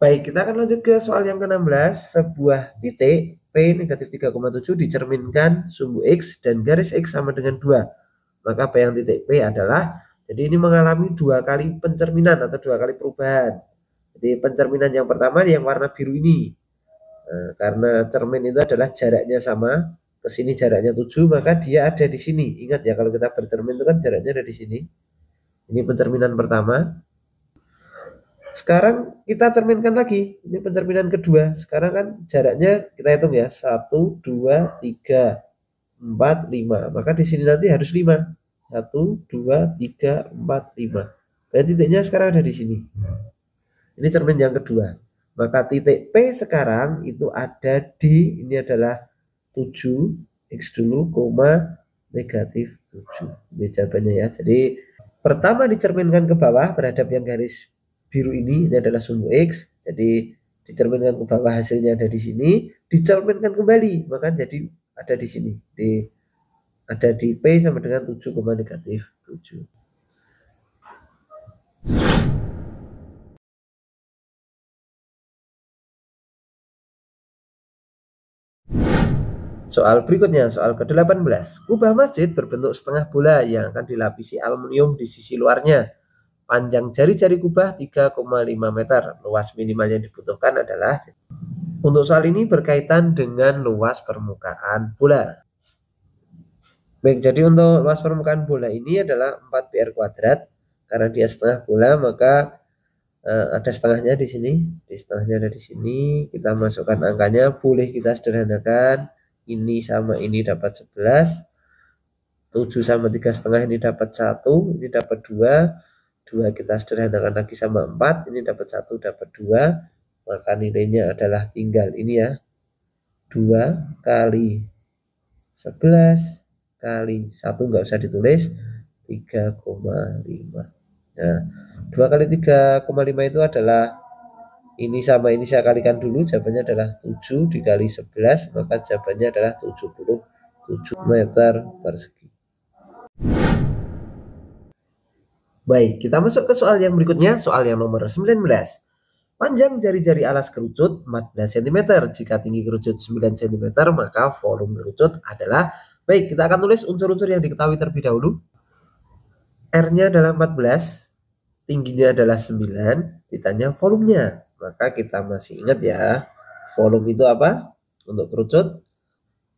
Baik, kita akan lanjut ke soal yang ke-16. Sebuah titik P negatif 3,7 dicerminkan sumbu X dan garis X sama dengan 2. Maka P yang titik P adalah, jadi ini mengalami 2 kali pencerminan atau 2 kali perubahan. Jadi pencerminan yang pertama yang warna biru ini. Nah, karena cermin itu adalah jaraknya sama, ke sini jaraknya 7, maka dia ada di sini. Ingat ya, kalau kita bercermin itu kan jaraknya ada di sini. Ini pencerminan pertama. Sekarang kita cerminkan lagi. Ini pencerminan kedua. Sekarang kan jaraknya kita hitung ya. 1, 2, 3, 4, 5. Maka di sini nanti harus 5. 1, 2, 3, 4, 5. Berarti titiknya sekarang ada di sini. Ini cermin yang kedua. Maka titik P sekarang itu ada di, ini adalah 7, X dulu, koma, negatif 7. Ini jawabannya ya. Jadi pertama dicerminkan ke bawah terhadap yang garis biru ini adalah sumbu X. Jadi dicerminkan ke bawah, hasilnya ada di sini. Dicerminkan kembali, maka jadi ada di sini. Ada di P sama dengan 7, negatif 7. Soal berikutnya, soal ke-18. Kubah masjid berbentuk setengah bola yang akan dilapisi aluminium di sisi luarnya. Panjang jari-jari kubah 3,5 meter. Luas minimal yang dibutuhkan adalah, untuk soal ini berkaitan dengan luas permukaan bola. Baik, jadi untuk luas permukaan bola ini adalah 4 PR kuadrat. Karena dia setengah bola, maka ada setengahnya di sini. Di setengahnya ada di sini. Kita masukkan angkanya, boleh kita sederhanakan. Ini sama ini dapat 11. 7 sama 3,5 ini dapat 1. Ini dapat 2. 2 kita sederhanakan lagi sama 4. Ini dapat 1, dapat 2. Maka nilainya adalah tinggal ini ya. 2 kali 11 kali 1 nggak usah ditulis, 3,5. Nah, 2 kali 3,5 itu adalah, ini sama ini saya kalikan dulu, jawabannya adalah 7 dikali 11, maka jawabannya adalah 77 meter persegi. Baik, kita masuk ke soal yang berikutnya, soal yang nomor 19. Panjang jari-jari alas kerucut 14 cm. Jika tinggi kerucut 9 cm, maka volume kerucut adalah, baik, kita akan tulis unsur-unsur yang diketahui terlebih dahulu. R-nya adalah 14, tingginya adalah 9, ditanya volumenya. Maka kita masih ingat ya, volume itu apa? Untuk kerucut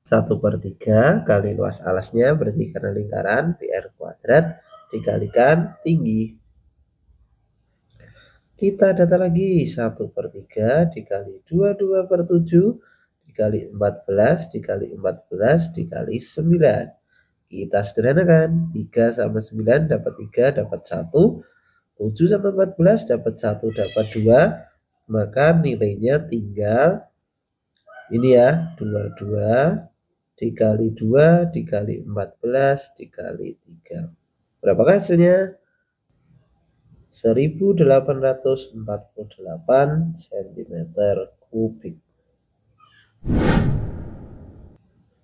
1/3 kali luas alasnya, berarti karena lingkaran PR kuadrat dikalikan tinggi. Kita data lagi, 1/3 dikali 22/7 dikali 14 dikali 14 dikali 9. Kita sederhanakan, 3 sama 9 dapat 3, dapat 1. 7 sama 14 dapat 1, dapat 2. Maka nilainya tinggal ini ya, 22 dikali 2 dikali 14 dikali 3. Berapakah hasilnya? 1848 cm3.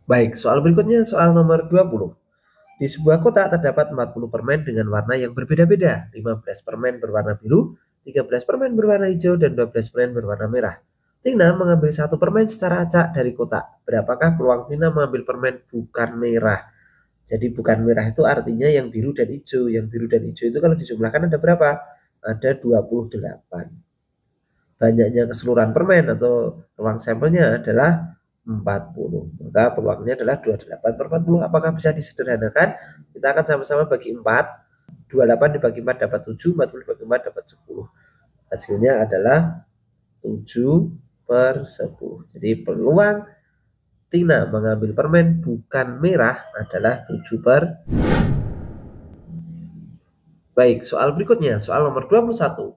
Baik, soal berikutnya, soal nomor 20. Di sebuah kotak terdapat 40 permen dengan warna yang berbeda-beda. 15 permen berwarna biru, 13 permen berwarna hijau, dan 12 permen berwarna merah. Tina mengambil 1 permen secara acak dari kotak. Berapakah peluang Tina mengambil permen bukan merah? Jadi bukan merah itu artinya yang biru dan hijau. Yang biru dan hijau itu kalau dijumlahkan ada berapa? Ada 28. Banyaknya keseluruhan permen atau ruang sampelnya adalah 40. Maka peluangnya adalah 28/40. Apakah bisa disederhanakan? Kita akan sama-sama bagi 4. 28 dibagi 4 dapat 7, 40 dibagi 4 dapat 10. Hasilnya adalah 7/10. Jadi peluang Tina mengambil permen bukan merah adalah 7/10. Baik, soal berikutnya, soal nomor 21.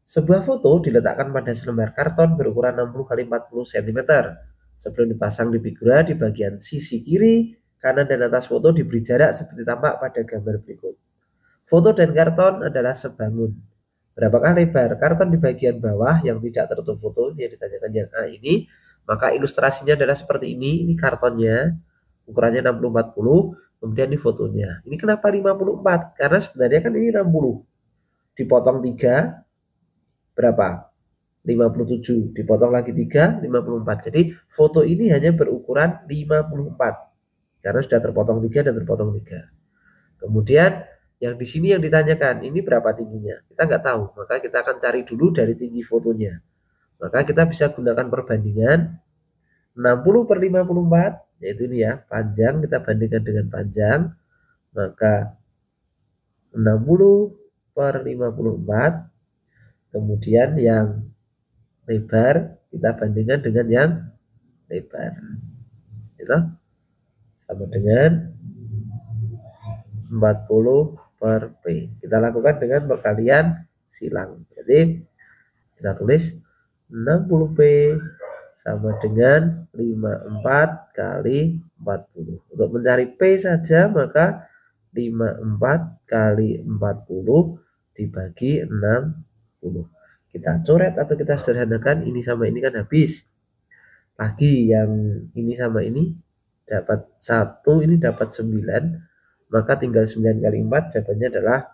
Sebuah foto diletakkan pada selembar karton berukuran 60 x 40 cm. Sebelum dipasang di figura, di bagian sisi kiri, kanan, dan atas foto diberi jarak seperti tampak pada gambar berikut. Foto dan karton adalah sebangun. Berapakah lebar karton di bagian bawah yang tidak tertutup foto? Ini yang ditanyakan yang A ini. Maka ilustrasinya adalah seperti ini. Ini kartonnya, ukurannya 60-40. Kemudian ini fotonya. Ini kenapa 54? Karena sebenarnya kan ini 60. Dipotong 3, berapa? 57, dipotong lagi 3, 54. Jadi foto ini hanya berukuran 54 karena sudah terpotong 3 dan terpotong 3. Kemudian yang di sini yang ditanyakan, ini berapa tingginya? Kita nggak tahu, maka kita akan cari dulu dari tinggi fotonya. Maka kita bisa gunakan perbandingan 60 per 54, yaitu ini ya, panjang kita bandingkan dengan panjang, maka 60 per 54, kemudian yang lebar kita bandingkan dengan yang lebar. Itu sama dengan 40 per P. Kita lakukan dengan perkalian silang. Jadi kita tulis 60P sama dengan 54 kali 40. Untuk mencari P saja maka 54 kali 40 dibagi 60. Kita coret atau kita sederhanakan, ini sama ini kan habis. Lagi yang ini sama ini dapat 1, ini dapat 9. Maka tinggal 9 kali 4, jawabannya adalah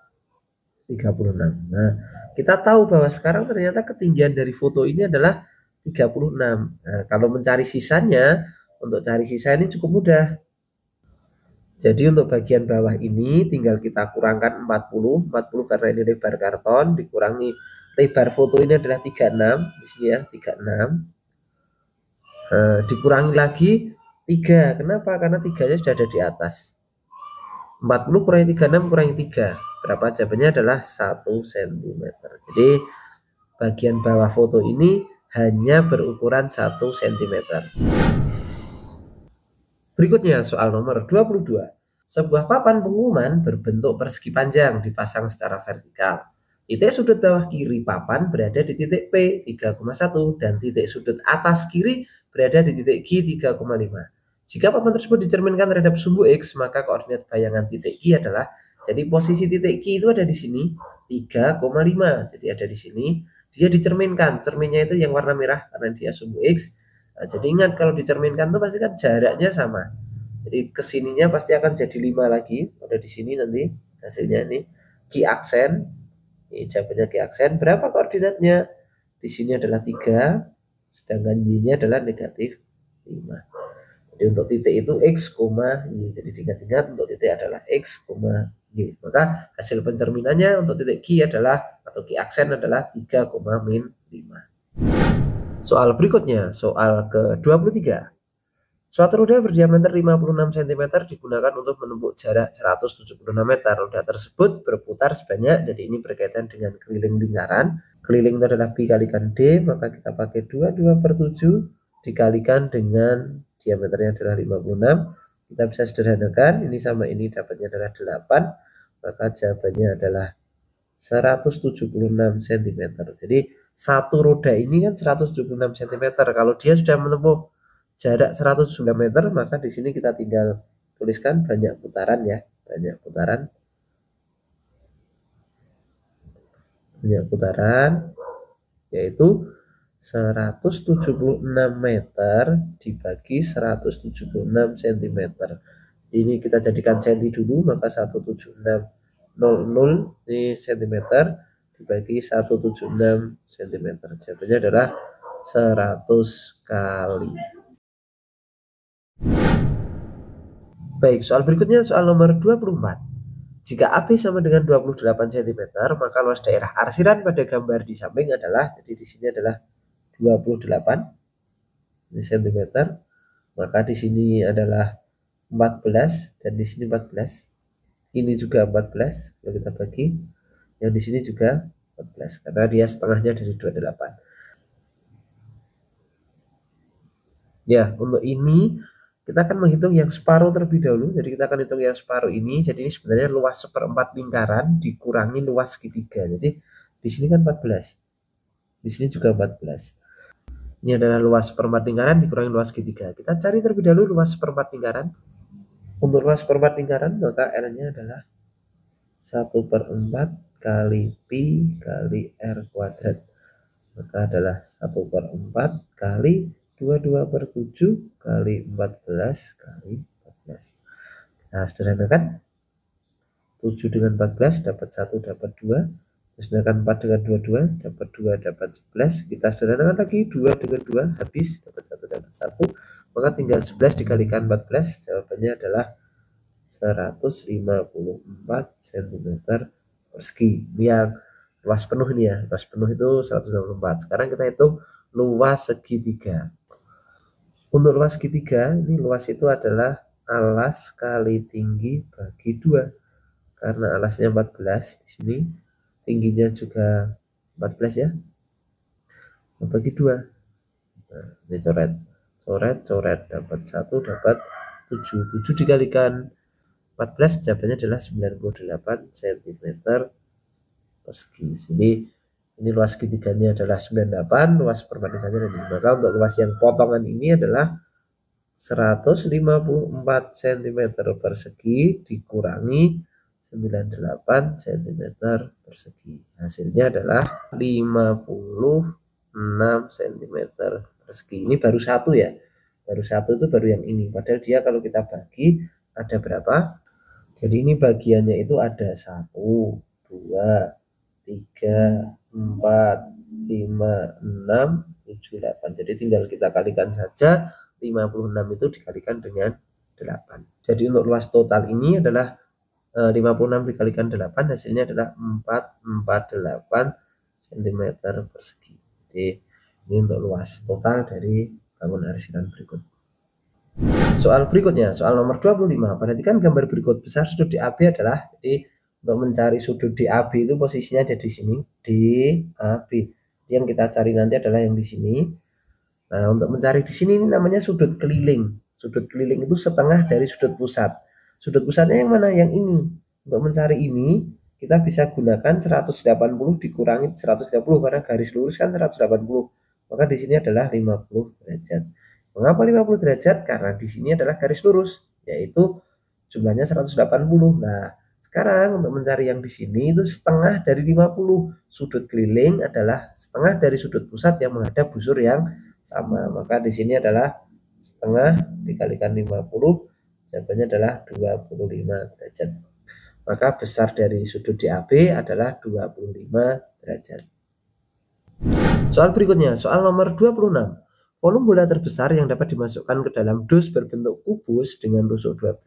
36. Nah, kita tahu bahwa sekarang ternyata ketinggian dari foto ini adalah 36. Nah, kalau mencari sisanya, untuk cari sisa ini cukup mudah. Jadi untuk bagian bawah ini tinggal kita kurangkan 40 karena ini lebar karton, dikurangi lebar foto ini adalah 36, di sini ya 36. Dikurangi lagi 3. Kenapa? Karena 3-nya sudah ada di atas. 40 kurangi 36 kurangi 3. Berapa? Jawabannya adalah 1 cm. Jadi bagian bawah foto ini hanya berukuran 1 cm. Berikutnya soal nomor 22. Sebuah papan pengumuman berbentuk persegi panjang dipasang secara vertikal. Titik sudut bawah kiri papan berada di titik P 3,1 dan titik sudut atas kiri berada di titik G 3,5. Jika papan tersebut dicerminkan terhadap sumbu X, maka koordinat bayangan titik Q adalah, jadi posisi titik Q itu ada di sini 3,5. Jadi ada di sini, dia dicerminkan. Cerminnya itu yang warna merah karena dia sumbu X. Nah, jadi ingat kalau dicerminkan itu pasti kan jaraknya sama. Jadi kesininya pasti akan jadi 5 lagi. Ada di sini nanti hasilnya ini Q aksen. Ini jawabannya Q aksen. Berapa koordinatnya? Di sini adalah 3, sedangkan Y-nya adalah negatif 5. Jadi untuk titik itu X, Y. Jadi diingat-ingat untuk titik adalah X, Y. Maka hasil pencerminannya untuk titik Q adalah, atau Q aksen adalah 3, min 5. Soal berikutnya, soal ke-23. Suatu roda berdiameter 56 cm digunakan untuk menempuh jarak 176 meter. Roda tersebut berputar sebanyak, jadi ini berkaitan dengan keliling lingkaran. Keliling itu adalah pi kalikan D, maka kita pakai 22 per 7 dikalikan dengan diameternya adalah 56. Kita bisa sederhanakan, ini sama ini dapatnya adalah 8, maka jawabannya adalah 176 cm. Jadi satu roda ini kan 176 cm. Kalau dia sudah menempuh jarak 109 meter, maka di sini kita tinggal tuliskan banyak putaran ya, banyak putaran. Banyak putaran yaitu 176 meter dibagi 176 cm. Ini kita jadikan cm dulu, maka 17600 ini cm dibagi 176 cm. Jawabannya adalah 100 kali. Baik, soal berikutnya soal nomor 24. Jika AB sama dengan 28 cm, maka luas daerah arsiran pada gambar di samping adalah, jadi di sini adalah 28 cm, maka di sini adalah 14 dan di sini 14. Ini juga 14 kalau kita bagi. Yang di sini juga 14 karena dia setengahnya dari 28. Ya, untuk ini kita akan menghitung yang separuh terlebih dahulu. Jadi kita akan hitung yang separuh ini. Jadi ini sebenarnya luas seperempat lingkaran dikurangi luas segitiga. Jadi di sini kan 14. Di sini juga 14. Ini adalah luas seperempat lingkaran dikurangi luas segitiga. Kita cari terlebih dahulu luas seperempat lingkaran. Untuk luas seperempat lingkaran maka R-nya adalah 1/4 kali pi kali R kuadrat. Maka adalah 1/4 kali 22 per 7 kali 14 kali 14. Nah, sederhanakan. 7 dengan 14 dapat 1 dapat 2. Sederhanakan 4 dengan 22, dapat 2, dapat 11. Kita sederhanakan lagi 2 dengan 2, habis, dapat 1, dapat 1. Maka tinggal 11 dikalikan 14, jawabannya adalah 154 cm persegi. Ini yang luas penuh ini ya, luas penuh itu 154. Sekarang kita hitung luas segitiga. Untuk luas segitiga, ini luas itu adalah alas kali tinggi bagi 2. Karena alasnya 14 di sini, tingginya juga 14 ya, bagi 2. Nah, ini coret, dapat 1, dapat 7. 7 dikalikan 14, jawabannya adalah 98 cm persegi. Sini ini luas segitiganya adalah 98, luas perbandingannya ini. Maka untuk luas yang potongan ini adalah 154 cm persegi dikurangi 98 cm persegi. Hasilnya adalah 56 cm persegi. Ini baru satu ya. Baru satu itu baru yang ini. Padahal dia kalau kita bagi ada berapa? Jadi ini bagiannya itu ada 1, 2, 3, 4, 5, 6, 7, 8. Jadi tinggal kita kalikan saja. 56 itu dikalikan dengan 8. Jadi untuk luas total ini adalah 56 dikalikan 8, hasilnya adalah 448 cm persegi. Jadi ini untuk luas total dari bangunan arsiran berikut. Soal berikutnya, soal nomor 25. Perhatikan gambar berikut. Besar sudut DAB adalah, jadi untuk mencari sudut DAB itu posisinya ada di sini, DAB. Yang kita cari nanti adalah yang di sini. Nah, untuk mencari di sini ini namanya sudut keliling. Sudut keliling itu setengah dari sudut pusat. Sudut pusatnya yang mana? Yang ini. Untuk mencari ini, kita bisa gunakan 180 dikurangi 130 karena garis lurus kan 180. Maka di sini adalah 50 derajat. Mengapa 50 derajat? Karena di sini adalah garis lurus, yaitu jumlahnya 180. Nah, sekarang untuk mencari yang di sini itu setengah dari 50. Sudut keliling adalah setengah dari sudut pusat yang menghadap busur yang sama. Maka di sini adalah setengah dikalikan 50, jawabannya adalah 25 derajat. Maka besar dari sudut DAB adalah 25 derajat. Soal berikutnya, soal nomor 26. Volume bola terbesar yang dapat dimasukkan ke dalam dus berbentuk kubus dengan rusuk 12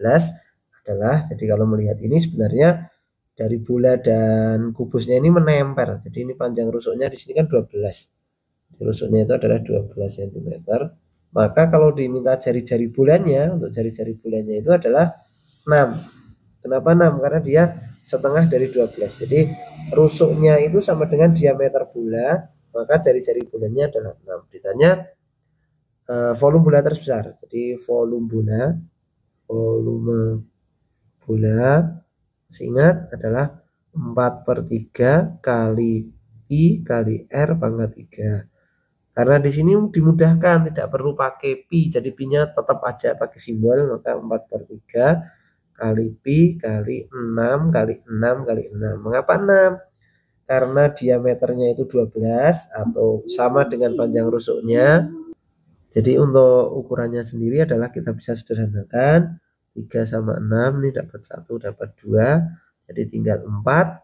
adalah, jadi kalau melihat ini sebenarnya dari bola dan kubusnya ini menempel. Jadi ini panjang rusuknya di sini kan 12. Rusuknya itu adalah 12 cm. Maka kalau diminta jari-jari bolanya, untuk jari-jari bolanya itu adalah 6. Kenapa 6? Karena dia setengah dari 12. Jadi rusuknya itu sama dengan diameter bola, maka jari-jari bolanya adalah 6. Ditanya volume bola terbesar. Jadi volume bola masih ingat adalah 4/3 kali I kali R pangkat 3. Karena di sini dimudahkan, tidak perlu pakai pi, jadi pi-nya tetap aja pakai simbol, maka 4/3 kali pi kali 6 kali 6 kali 6. Mengapa 6? Karena diameternya itu 12 atau sama dengan panjang rusuknya. Jadi untuk ukurannya sendiri adalah kita bisa sederhanakan 3 sama 6, ini dapat 1, dapat 2. Jadi tinggal 4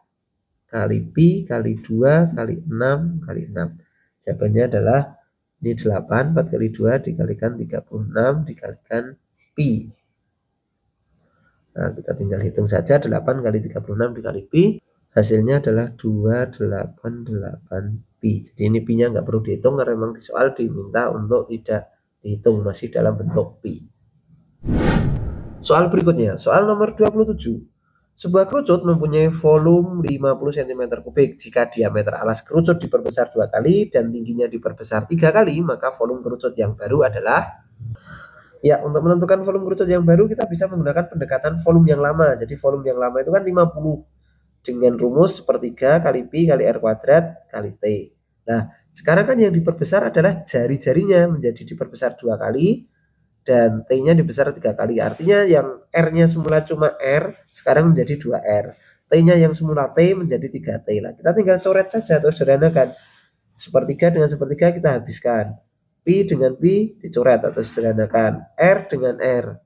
kali pi kali 2 kali 6 kali 6. Jawabannya adalah ini 8, 4 kali 2 dikalikan 36 dikalikan pi. Nah, kita tinggal hitung saja 8 kali 36 dikali pi. Hasilnya adalah 288 pi. Jadi ini pi-nya nggak perlu dihitung karena memang di soal diminta untuk tidak dihitung, masih dalam bentuk pi. Soal berikutnya, soal nomor 27. Sebuah kerucut mempunyai volume 50 cm3. Jika diameter alas kerucut diperbesar 2 kali dan tingginya diperbesar 3 kali, maka volume kerucut yang baru adalah, ya, untuk menentukan volume kerucut yang baru kita bisa menggunakan pendekatan volume yang lama. Jadi volume yang lama itu kan 50 dengan rumus sepertiga kali pi kali R kuadrat kali T. Nah, sekarang kan yang diperbesar adalah jari-jarinya menjadi diperbesar 2 kali dan T-nya dibesar 3 kali. Artinya yang R-nya semula cuma R, sekarang menjadi 2R. T-nya yang semula T menjadi 3T. Lah, kita tinggal coret saja atau sederhanakan. Sepertiga dengan sepertiga kita habiskan. Pi dengan pi dicoret atau sederhanakan. R dengan R.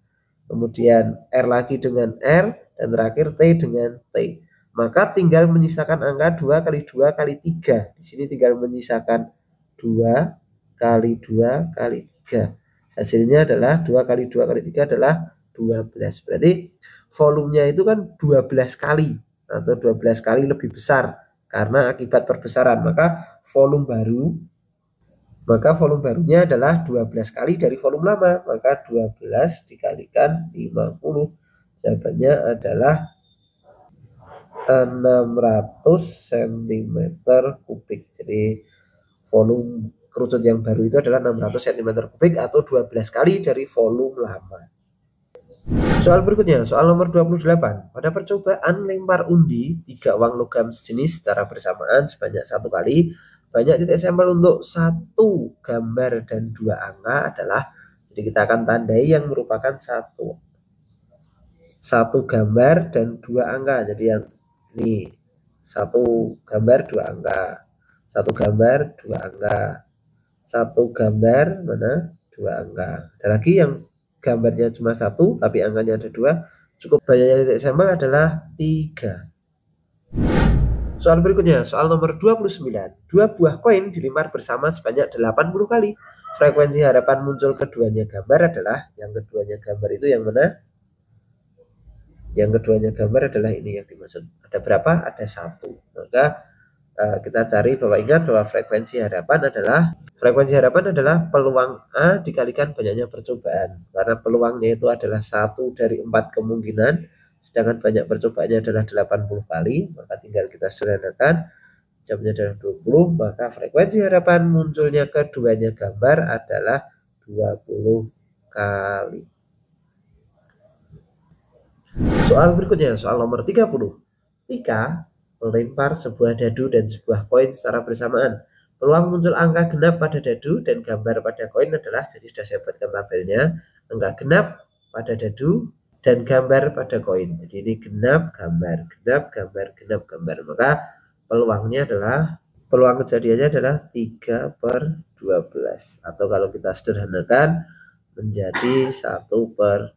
Kemudian R lagi dengan R dan terakhir T dengan T. maka tinggal menyisakan angka 2 kali 2 kali 3. Di sini tinggal menyisakan 2 kali 2 kali 3. Hasilnya adalah 2 kali 2 kali 3 adalah 12. Berarti volumenya itu kan 12 kali atau 12 kali lebih besar karena akibat perbesaran. Maka volume barunya adalah 12 kali dari volume lama. Maka 12 dikalikan 50. Jawabannya adalah 600 cm kubik. Jadi volume kerucut yang baru itu adalah 600 cm kubik atau 12 kali dari volume lama. Soal berikutnya, soal nomor 28. Pada percobaan lempar undi 3 uang logam sejenis secara bersamaan sebanyak 1 kali, banyak titik sampel untuk 1 gambar dan 2 angka adalah, jadi kita akan tandai yang merupakan satu gambar dan 2 angka. Jadi yang ini 1 gambar 2 angka, 1 gambar 2 angka, 1 gambar mana 2 angka. Ada lagi yang gambarnya cuma 1 tapi angkanya ada 2. Cukup banyaknya titik sampel adalah 3. Soal berikutnya, soal nomor 29. 2 buah koin dilempar bersama sebanyak 80 kali. Frekuensi harapan muncul keduanya gambar adalah, yang keduanya gambar itu yang mana? Yang keduanya gambar adalah ini yang dimaksud. Ada berapa? Ada 1. Maka kita cari bahwa, ingat bahwa frekuensi harapan adalah peluang A dikalikan banyaknya percobaan. Karena peluangnya itu adalah 1 dari 4 kemungkinan, sedangkan banyak percobaannya adalah 80 kali, maka tinggal kita sederhanakan, jamnya adalah 20, maka frekuensi harapan munculnya keduanya gambar adalah 20 kali. Soal berikutnya, soal nomor 30. Ketika melempar sebuah dadu dan sebuah koin secara bersamaan, peluang muncul angka genap pada dadu dan gambar pada koin adalah, jadi sudah saya buatkan tabelnya, angka genap pada dadu dan gambar pada koin. Jadi ini genap, gambar, genap, gambar, genap, gambar. Maka peluang kejadiannya adalah 3/12. Atau kalau kita sederhanakan menjadi 1/12.